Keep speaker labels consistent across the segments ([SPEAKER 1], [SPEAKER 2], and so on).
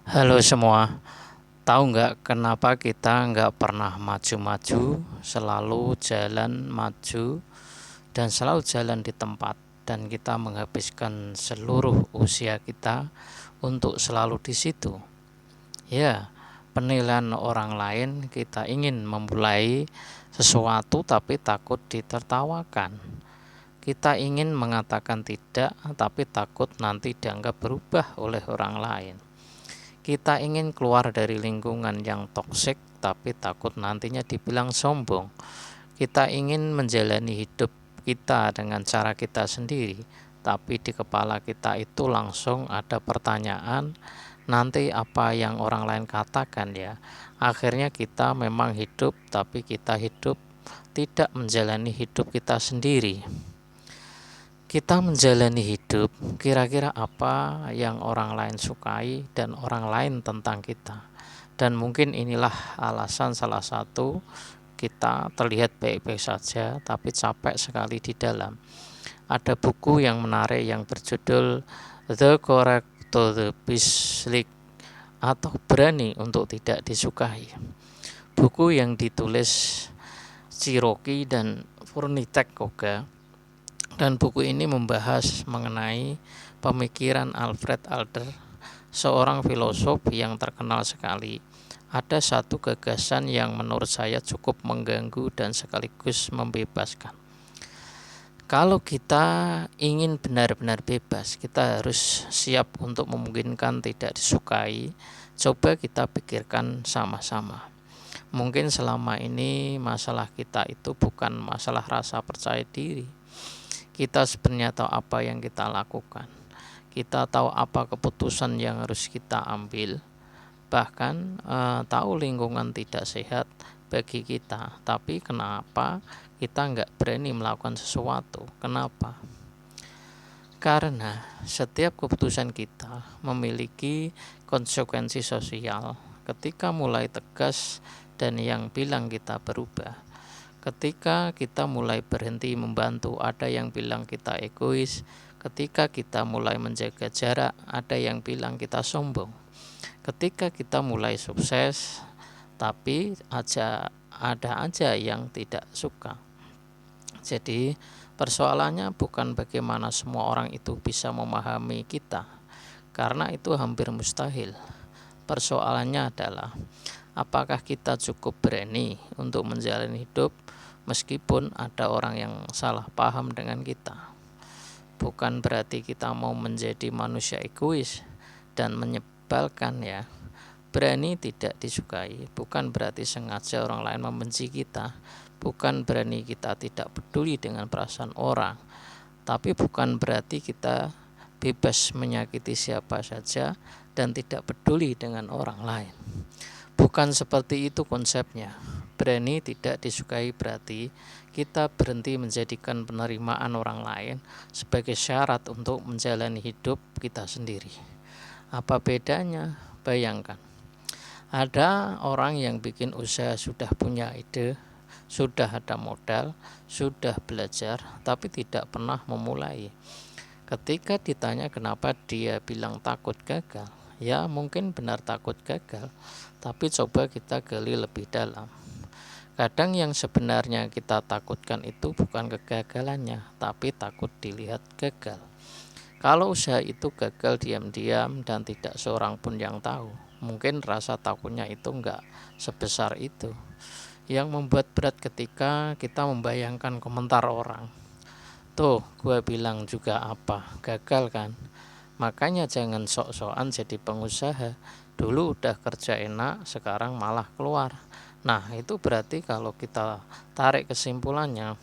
[SPEAKER 1] Halo semua, tahu nggak kenapa kita nggak pernah maju-maju, selalu jalan maju dan selalu jalan di tempat, dan kita menghabiskan seluruh usia kita untuk selalu di situ. Ya, penilaian orang lain, kita ingin memulai sesuatu tapi takut ditertawakan. Kita ingin mengatakan tidak tapi takut nanti dianggap berubah oleh orang lain. Kita ingin keluar dari lingkungan yang toksik tapi takut nantinya dibilang sombong. Kita ingin menjalani hidup kita dengan cara kita sendiri, tapi di kepala kita itu langsung ada pertanyaan, nanti apa yang orang lain katakan ya. Akhirnya kita memang hidup, tapi kita hidup tidak menjalani hidup kita sendiri. Kita menjalani hidup, kira-kira apa yang orang lain sukai dan orang lain tentang kita. Dan mungkin inilah alasan salah satu kita terlihat baik-baik saja tapi capek sekali di dalam. Ada buku yang menarik yang berjudul The Correct to the Dislike, atau Berani untuk Tidak Disukai. Buku yang ditulis Cherokee dan Furnitek Koga, dan buku ini membahas mengenai pemikiran Alfred Adler, seorang filosof yang terkenal sekali. Ada satu gagasan yang menurut saya cukup mengganggu dan sekaligus membebaskan. Kalau kita ingin benar-benar bebas, kita harus siap untuk memungkinkan tidak disukai. Coba kita pikirkan sama-sama. Mungkin selama ini masalah kita itu bukan masalah rasa percaya diri. Kita sebenarnya tahu apa yang kita lakukan. Kita tahu apa keputusan yang harus kita ambil. Bahkan tahu lingkungan tidak sehat bagi kita. Tapi kenapa kita nggak berani melakukan sesuatu? Kenapa? Karena setiap keputusan kita memiliki konsekuensi sosial. Ketika mulai tegas dan yang bilang kita berubah, ketika kita mulai berhenti membantu, ada yang bilang kita egois. Ketika kita mulai menjaga jarak, ada yang bilang kita sombong. Ketika kita mulai sukses, tapi ada aja yang tidak suka. Jadi persoalannya bukan bagaimana semua orang itu bisa memahami kita, karena itu hampir mustahil. Persoalannya adalah apakah kita cukup berani untuk menjalani hidup meskipun ada orang yang salah paham dengan kita. Bukan berarti kita mau menjadi manusia egois dan menyebalkan ya. Berani tidak disukai bukan berarti sengaja orang lain membenci kita. Bukan berani kita tidak peduli dengan perasaan orang. Tapi bukan berarti kita bebas menyakiti siapa saja dan tidak peduli dengan orang lain. Bukan seperti itu konsepnya. Berani tidak disukai berarti kita berhenti menjadikan penerimaan orang lain sebagai syarat untuk menjalani hidup kita sendiri. Apa bedanya? Bayangkan, ada orang yang bikin usaha, sudah punya ide, sudah ada modal, sudah belajar, tapi tidak pernah memulai. Ketika ditanya kenapa, dia bilang takut gagal. Ya mungkin benar takut gagal, tapi coba kita gali lebih dalam. Kadang yang sebenarnya kita takutkan itu bukan kegagalannya, tapi takut dilihat gagal. Kalau usaha itu gagal diam-diam dan tidak seorang pun yang tahu, mungkin rasa takutnya itu enggak sebesar itu. Yang membuat berat ketika kita membayangkan komentar orang. Tuh, gue bilang juga apa, gagal kan? Makanya jangan sok-sokan jadi pengusaha. Dulu udah kerja enak, sekarang malah keluar. Nah, itu berarti kalau kita tarik kesimpulannya,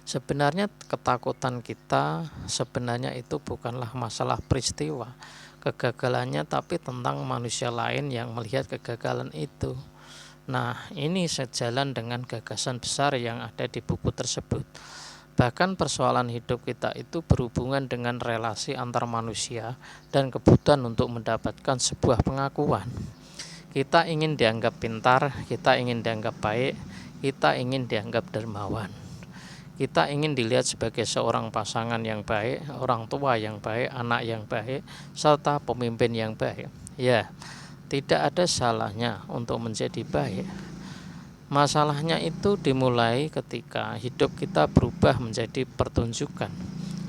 [SPEAKER 1] sebenarnya ketakutan kita sebenarnya itu bukanlah masalah peristiwa kegagalannya, tapi tentang manusia lain yang melihat kegagalan itu. Nah, ini sejalan dengan gagasan besar yang ada di buku tersebut. Bahkan persoalan hidup kita itu berhubungan dengan relasi antar manusia dan kebutuhan untuk mendapatkan sebuah pengakuan. Kita ingin dianggap pintar, kita ingin dianggap baik, kita ingin dianggap dermawan. Kita ingin dilihat sebagai seorang pasangan yang baik, orang tua yang baik, anak yang baik, serta pemimpin yang baik. Ya, tidak ada salahnya untuk menjadi baik. Masalahnya itu dimulai ketika hidup kita berubah menjadi pertunjukan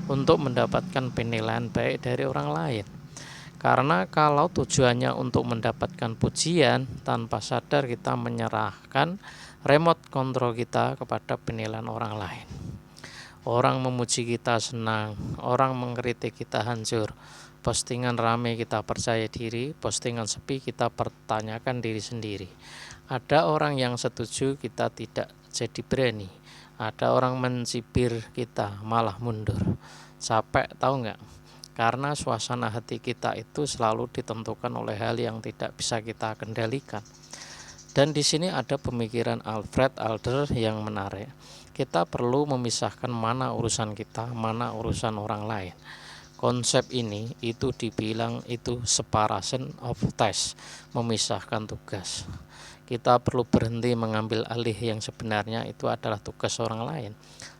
[SPEAKER 1] untuk mendapatkan penilaian baik dari orang lain. Karena kalau tujuannya untuk mendapatkan pujian, tanpa sadar kita menyerahkan remote kontrol kita kepada penilaian orang lain. Orang memuji kita senang, orang mengkritik kita hancur. Postingan rame kita percaya diri, postingan sepi kita pertanyakan diri sendiri. Ada orang yang setuju kita tidak jadi berani. Ada orang mencibir kita malah mundur. Capek tahu nggak? Karena suasana hati kita itu selalu ditentukan oleh hal yang tidak bisa kita kendalikan. Dan di sini ada pemikiran Alfred Adler yang menarik. Kita perlu memisahkan mana urusan kita, mana urusan orang lain. Konsep ini itu dibilang itu separation of task, memisahkan tugas. Kita perlu berhenti mengambil alih yang sebenarnya itu adalah tugas orang lain.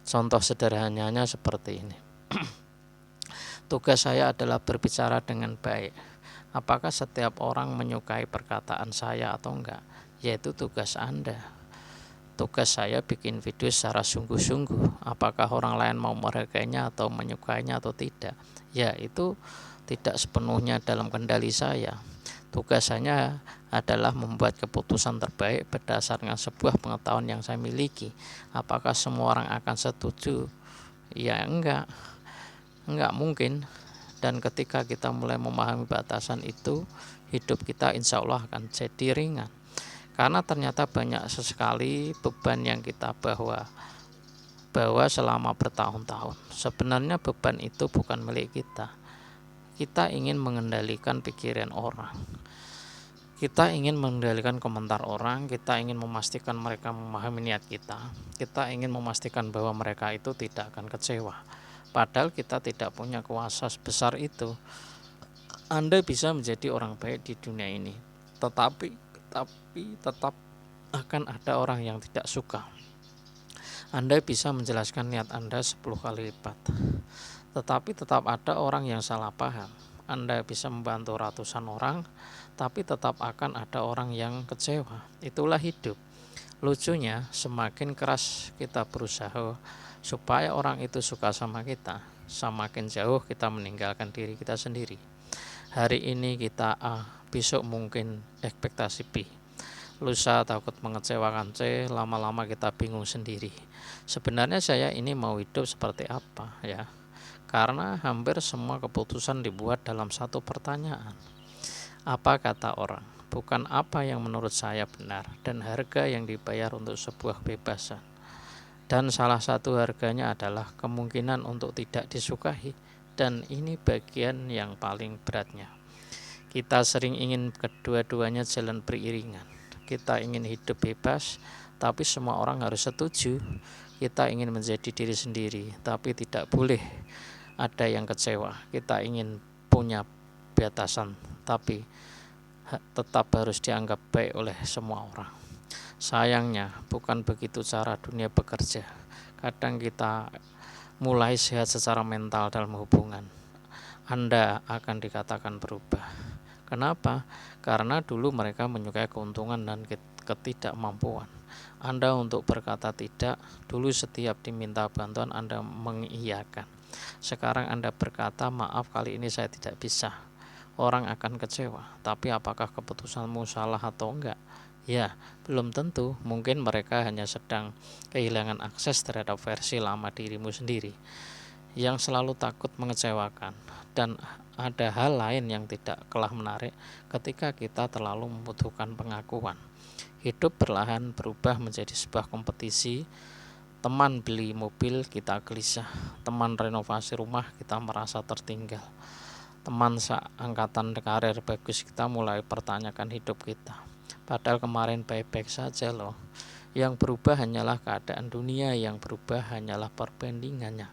[SPEAKER 1] Contoh sederhananya seperti ini. Tugas saya adalah berbicara dengan baik. Apakah setiap orang menyukai perkataan saya atau enggak? Yaitu tugas Anda. Tugas saya bikin video secara sungguh-sungguh. Apakah orang lain mau menghargainya atau menyukainya atau tidak? Ya, itu tidak sepenuhnya dalam kendali saya. Tugas saya adalah membuat keputusan terbaik berdasarkan sebuah pengetahuan yang saya miliki. Apakah semua orang akan setuju? Ya enggak mungkin. Dan ketika kita mulai memahami batasan itu, hidup kita insya Allah akan jadi ringan. Karena ternyata banyak sekali beban yang kita bawa selama bertahun-tahun. Sebenarnya beban itu bukan milik kita. Kita ingin mengendalikan pikiran orang. Kita ingin mengendalikan komentar orang, kita ingin memastikan mereka memahami niat kita. Kita ingin memastikan bahwa mereka itu tidak akan kecewa. Padahal kita tidak punya kuasa sebesar itu. Anda bisa menjadi orang baik di dunia ini, tetapi tetap akan ada orang yang tidak suka. Anda bisa menjelaskan niat Anda 10 kali lipat, tetapi tetap ada orang yang salah paham. Anda bisa membantu ratusan orang, tapi tetap akan ada orang yang kecewa. Itulah hidup. Lucunya, semakin keras kita berusaha supaya orang itu suka sama kita, semakin jauh kita meninggalkan diri kita sendiri. Hari ini kita A, besok mungkin ekspektasi B. Lusa takut mengecewakan C, lama-lama kita bingung sendiri. Sebenarnya saya ini mau hidup seperti apa ya? Karena hampir semua keputusan dibuat dalam satu pertanyaan. Apa kata orang? Bukan apa yang menurut saya benar, dan harga yang dibayar untuk sebuah kebebasan. Dan salah satu harganya adalah kemungkinan untuk tidak disukai, dan ini bagian yang paling beratnya. Kita sering ingin kedua-duanya jalan beriringan. Kita ingin hidup bebas, tapi semua orang harus setuju. Kita ingin menjadi diri sendiri, tapi tidak boleh ada yang kecewa. Kita ingin punya batasan, tapi tetap harus dianggap baik oleh semua orang. Sayangnya bukan begitu cara dunia bekerja. Kadang kita mulai sehat secara mental dalam hubungan, Anda akan dikatakan berubah. Kenapa? Karena dulu mereka menyukai keuntungan dan ketidakmampuan. Anda untuk berkata tidak, dulu setiap diminta bantuan Anda mengiyakan. Sekarang Anda berkata maaf kali ini saya tidak bisa. Orang akan kecewa, tapi apakah keputusanmu salah atau enggak? Ya, belum tentu. Mungkin mereka hanya sedang kehilangan akses terhadap versi lama dirimu sendiri yang selalu takut mengecewakan. Dan ada hal lain yang tidak kalah menarik ketika kita terlalu membutuhkan pengakuan. Hidup perlahan berubah menjadi sebuah kompetisi. Teman beli mobil, kita gelisah. Teman renovasi rumah, kita merasa tertinggal. Teman seangkatan karir bagus, kita mulai pertanyakan hidup kita. Padahal kemarin baik-baik saja loh. Yang berubah hanyalah keadaan dunia, yang berubah hanyalah perbandingannya.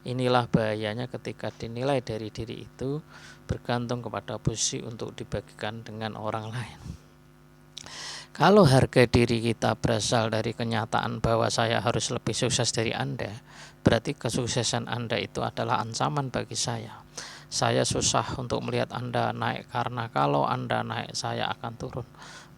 [SPEAKER 1] Inilah bahayanya ketika dinilai dari diri itu bergantung kepada posisi untuk dibagikan dengan orang lain. Kalau harga diri kita berasal dari kenyataan bahwa saya harus lebih sukses dari Anda, berarti kesuksesan Anda itu adalah ancaman bagi saya. Saya susah untuk melihat Anda naik karena kalau Anda naik saya akan turun.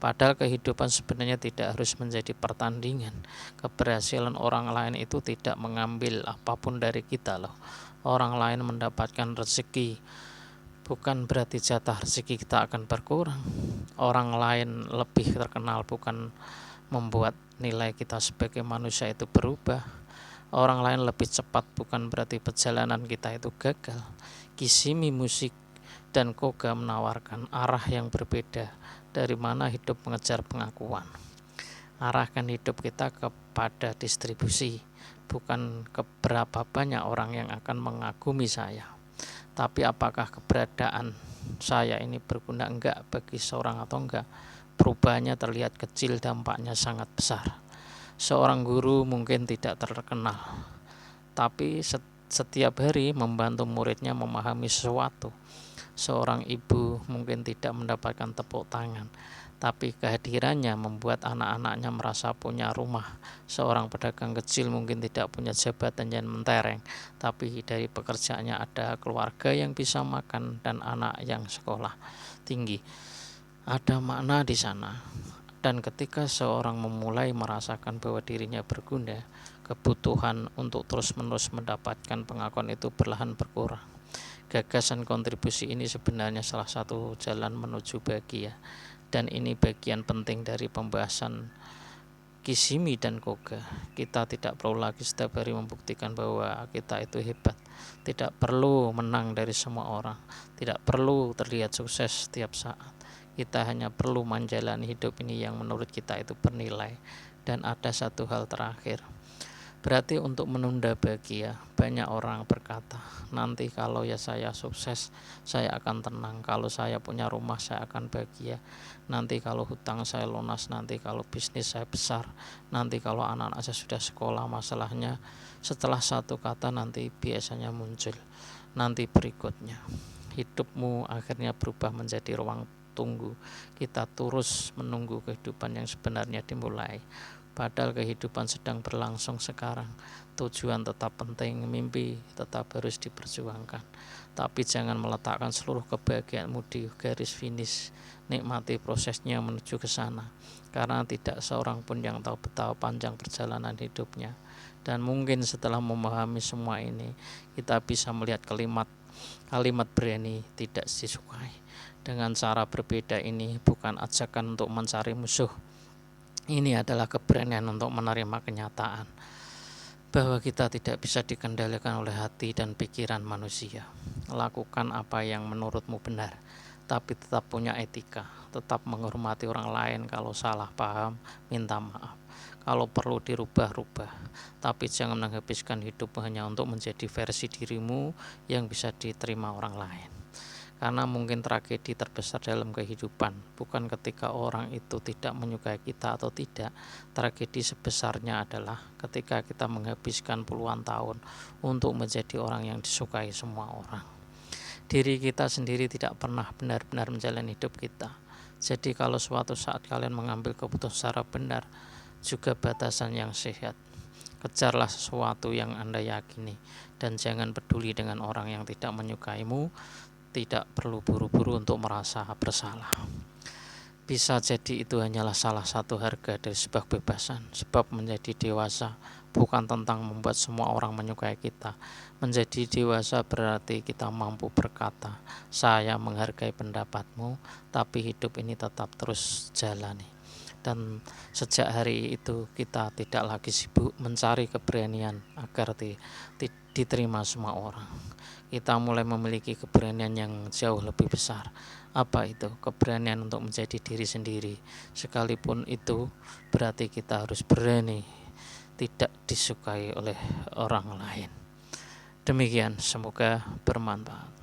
[SPEAKER 1] Padahal kehidupan sebenarnya tidak harus menjadi pertandingan. Keberhasilan orang lain itu tidak mengambil apapun dari kita loh. Orang lain mendapatkan rezeki, bukan berarti jatah rezeki kita akan berkurang. Orang lain lebih terkenal bukan membuat nilai kita sebagai manusia itu berubah. Orang lain lebih cepat bukan berarti perjalanan kita itu gagal. Kisimi musik dan koga menawarkan arah yang berbeda dari mana hidup mengejar pengakuan. Arahkan hidup kita kepada distribusi, bukan keberapa banyak orang yang akan mengagumi saya, tapi apakah keberadaan saya ini berguna enggak bagi seorang atau enggak. Perubahannya terlihat kecil, dampaknya sangat besar. Seorang guru mungkin tidak terkenal, tapi setiap hari membantu muridnya memahami sesuatu. Seorang ibu mungkin tidak mendapatkan tepuk tangan, tapi kehadirannya membuat anak-anaknya merasa punya rumah. Seorang pedagang kecil mungkin tidak punya jabatan yang mentereng, tapi dari pekerjaannya ada keluarga yang bisa makan dan anak yang sekolah tinggi. Ada makna di sana. Dan ketika seorang memulai merasakan bahwa dirinya berguna, kebutuhan untuk terus-menerus mendapatkan pengakuan itu perlahan berkurang. Gagasan kontribusi ini sebenarnya salah satu jalan menuju bahagia, dan ini bagian penting dari pembahasan Kisimi dan Koga. Kita tidak perlu lagi setiap hari membuktikan bahwa kita itu hebat. Tidak perlu menang dari semua orang. Tidak perlu terlihat sukses setiap saat. Kita hanya perlu menjalani hidup ini yang menurut kita itu bernilai. Dan ada satu hal terakhir. Berarti untuk menunda bahagia, banyak orang berkata, nanti kalau ya saya sukses, saya akan tenang. Kalau saya punya rumah, saya akan bahagia. Nanti kalau hutang saya lunas, nanti kalau bisnis saya besar, nanti kalau anak-anak saya sudah sekolah. Masalahnya setelah satu kata nanti biasanya muncul nanti berikutnya. Hidupmu akhirnya berubah menjadi ruang tunggu. Kita terus menunggu kehidupan yang sebenarnya dimulai. Padahal kehidupan sedang berlangsung sekarang. Tujuan tetap penting, mimpi tetap harus diperjuangkan. Tapi jangan meletakkan seluruh kebahagiaanmu di garis finish. Nikmati prosesnya menuju ke sana. Karena tidak seorang pun yang tahu betapa panjang perjalanan hidupnya. Dan mungkin setelah memahami semua ini, kita bisa melihat kalimat berani tidak disukai. Dengan cara berbeda ini bukan ajakan untuk mencari musuh. Ini adalah keberanian untuk menerima kenyataan bahwa kita tidak bisa dikendalikan oleh hati dan pikiran manusia. Lakukan apa yang menurutmu benar, tapi tetap punya etika. Tetap menghormati orang lain. Kalau salah paham, minta maaf. Kalau perlu dirubah-rubah. Tapi jangan menghabiskan hidup hanya untuk menjadi versi dirimu yang bisa diterima orang lain. Karena mungkin tragedi terbesar dalam kehidupan bukan ketika orang itu tidak menyukai kita atau tidak. Tragedi sebesarnya adalah ketika kita menghabiskan puluhan tahun untuk menjadi orang yang disukai semua orang. Diri kita sendiri tidak pernah benar-benar menjalani hidup kita. Jadi kalau suatu saat kalian mengambil keputusan secara benar, juga batasan yang sehat. Kejarlah sesuatu yang Anda yakini dan jangan peduli dengan orang yang tidak menyukaimu. Tidak perlu buru-buru untuk merasa bersalah. Bisa jadi itu hanyalah salah satu harga dari sebuah kebebasan. Sebab menjadi dewasa bukan tentang membuat semua orang menyukai kita. Menjadi dewasa berarti kita mampu berkata, saya menghargai pendapatmu, tapi hidup ini tetap terus jalani. Dan sejak hari itu kita tidak lagi sibuk mencari keberanian agar diterima semua orang. Kita mulai memiliki keberanian yang jauh lebih besar. Apa itu? Keberanian untuk menjadi diri sendiri. Sekalipun itu berarti kita harus berani tidak disukai oleh orang lain. Demikian, semoga bermanfaat.